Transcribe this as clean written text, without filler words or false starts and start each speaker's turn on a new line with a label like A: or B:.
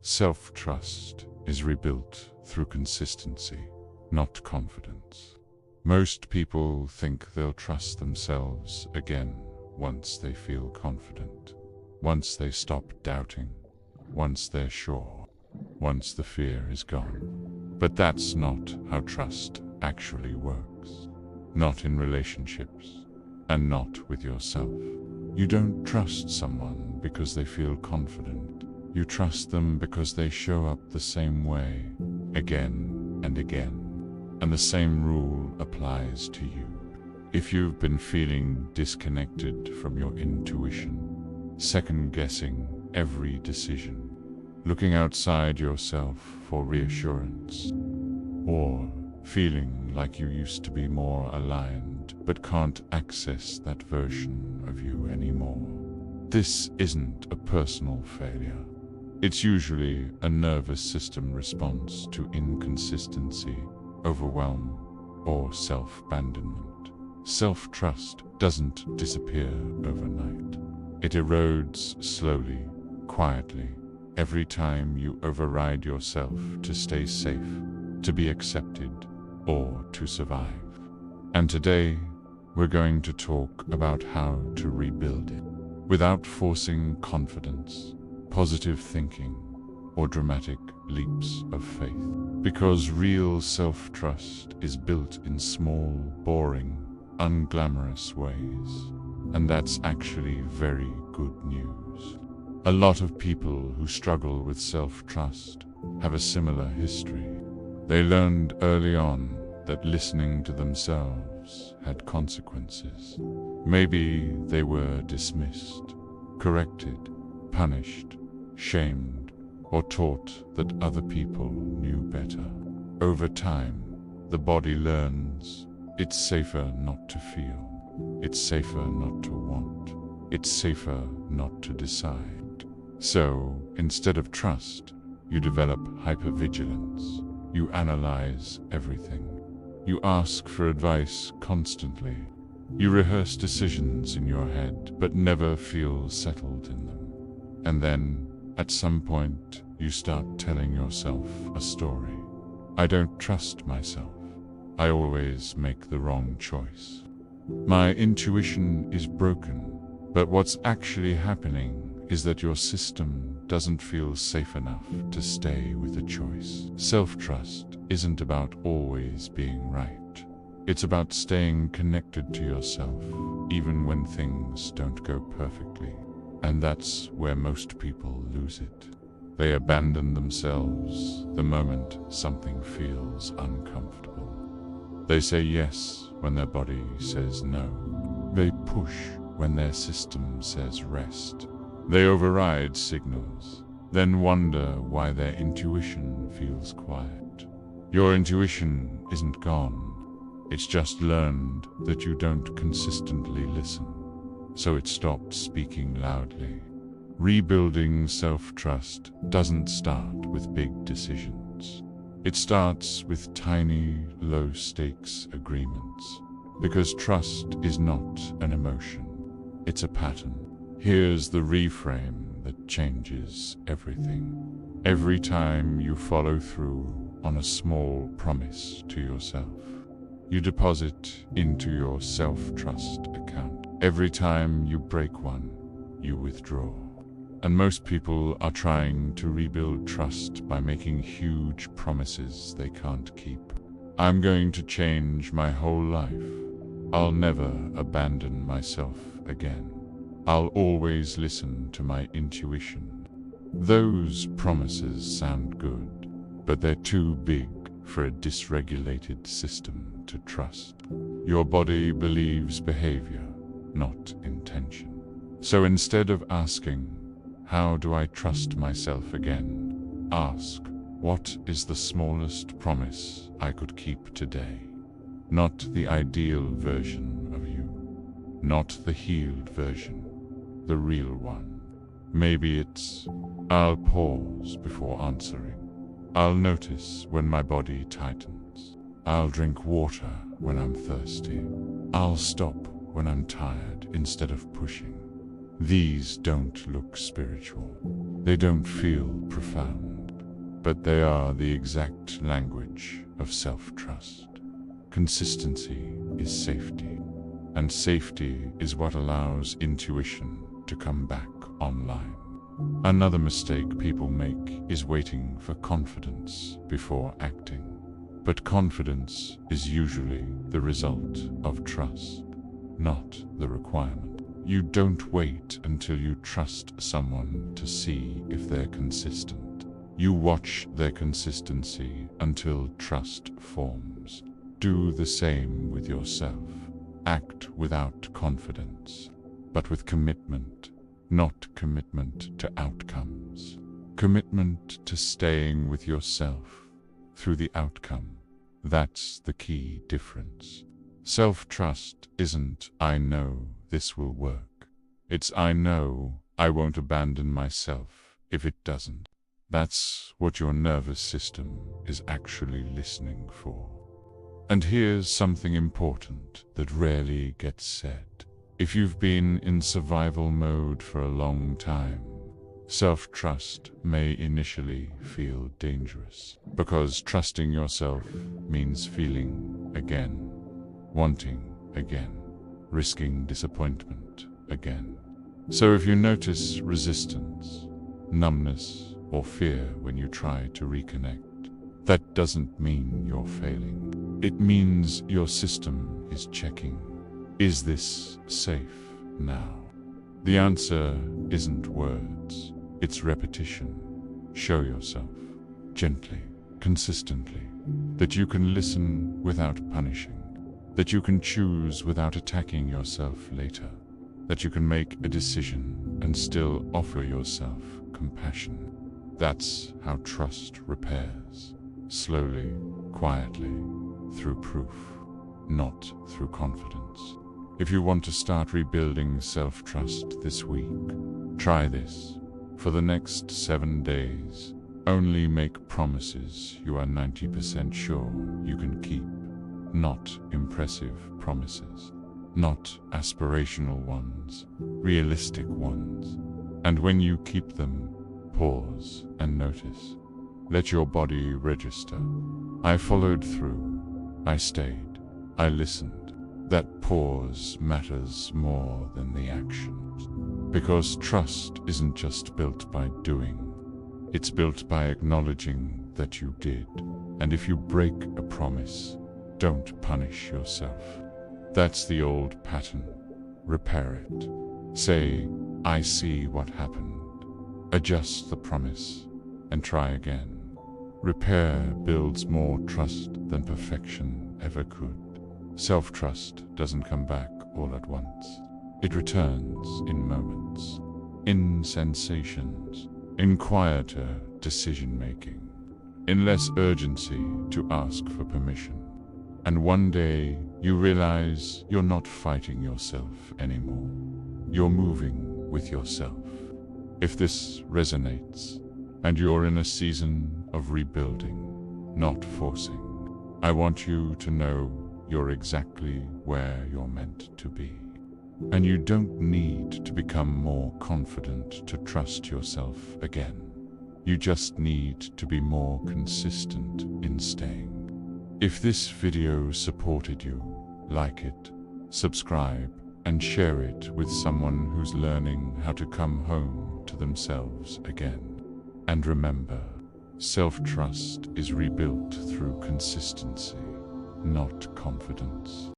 A: Self-trust is rebuilt through consistency, not confidence. Most people think they'll trust themselves again once they feel confident, once they stop doubting, once they're sure, once the fear is gone. But that's not how trust actually works. Not in relationships, and not with yourself. You don't trust someone because they feel confident. You trust them because they show up the same way, again and again. And the same rule applies to you. If you've been feeling disconnected from your intuition, second-guessing every decision, looking outside yourself for reassurance, or feeling like you used to be more aligned but can't access that version of you anymore, this isn't a personal failure. It's usually a nervous system response to inconsistency, overwhelm, or self-abandonment. Self-trust doesn't disappear overnight. It erodes slowly, quietly, every time you override yourself to stay safe, to be accepted, or to survive. And today, we're going to talk about how to rebuild it without forcing confidence, positive thinking, or dramatic leaps of faith. Because real self-trust is built in small, boring, unglamorous ways. And that's actually very good news. A lot of people who struggle with self-trust have a similar history. They learned early on that listening to themselves had consequences. Maybe they were dismissed, corrected, punished, shamed, or taught that other people knew better. Over time, the body learns it's safer not to feel, it's safer not to want, it's safer not to decide. So, instead of trust, you develop hypervigilance. You analyze everything. You ask for advice constantly. You rehearse decisions in your head, but never feel settled in them. And then, at some point, you start telling yourself a story. I don't trust myself. I always make the wrong choice. My intuition is broken. But what's actually happening is that your system doesn't feel safe enough to stay with a choice. Self-trust isn't about always being right. It's about staying connected to yourself, even when things don't go perfectly. And that's where most people lose it. They abandon themselves the moment something feels uncomfortable. They say yes when their body says no. They push when their system says rest. They override signals, then wonder why their intuition feels quiet. Your intuition isn't gone. It's just learned that you don't consistently listen, so it stopped speaking loudly. Rebuilding self-trust doesn't start with big decisions. It starts with tiny, low-stakes agreements. Because trust is not an emotion, it's a pattern. Here's the reframe that changes everything. Every time you follow through on a small promise to yourself, you deposit into your self-trust account. Every time you break one, you withdraw. And most people are trying to rebuild trust by making huge promises they can't keep. I'm going to change my whole life. I'll never abandon myself again. I'll always listen to my intuition. Those promises sound good, but they're too big for a dysregulated system to trust. Your body believes behavior, not intention. So instead of asking, how do I trust myself again? Ask, what is the smallest promise I could keep today? Not the ideal version of you, not the healed version, the real one. Maybe it's, I'll pause before answering. I'll notice when my body tightens. I'll drink water when I'm thirsty. I'll stop when I'm tired instead of pushing. These don't look spiritual. They don't feel profound. but they are the exact language of self-trust. Consistency is safety, and safety is what allows intuition to come back online. Another mistake people make is waiting for confidence before acting. But confidence is usually the result of trust, not the requirement. You don't wait until you trust someone to see if they're consistent. You watch their consistency until trust forms. Do the same with yourself. Act without confidence, but with commitment, not commitment to outcomes. Commitment to staying with yourself through the outcome. That's the key difference. Self-trust isn't, "I know this will work." It's, "I know I won't abandon myself if it doesn't." That's what your nervous system is actually listening for. And here's something important that rarely gets said. If you've been in survival mode for a long time, self-trust may initially feel dangerous, because trusting yourself means feeling again, wanting again, risking disappointment again. So if you notice resistance, numbness, or fear when you try to reconnect, that doesn't mean you're failing. It means your system is checking. Is this safe now? The answer isn't words, it's repetition. Show yourself, gently, consistently, that you can listen without punishing, that you can choose without attacking yourself later, that you can make a decision and still offer yourself compassion. That's how trust repairs, slowly, quietly, through proof, not through confidence. If you want to start rebuilding self-trust this week, try this. For the next 7 days, only make promises you are 90% sure you can keep. Not impressive promises, not aspirational ones, realistic ones. And when you keep them, pause and notice. Let your body register. I followed through. I stayed. I listened. That pause matters more than the actions. Because trust isn't just built by doing. It's built by acknowledging that you did. And if you break a promise, don't punish yourself. That's the old pattern. Repair it. Say, "I see what happened." Adjust the promise and try again. Repair builds more trust than perfection ever could. Self-trust doesn't come back all at once. It returns in moments, in sensations, in quieter decision-making, in less urgency to ask for permission. And one day you realize you're not fighting yourself anymore. You're moving with yourself. If this resonates, and you're in a season of rebuilding, not forcing, I want you to know you're exactly where you're meant to be. And you don't need to become more confident to trust yourself again. You just need to be more consistent in staying. If this video supported you, like it, subscribe, and share it with someone who's learning how to come home to themselves again. And remember, self-trust is rebuilt through consistency, not confidence.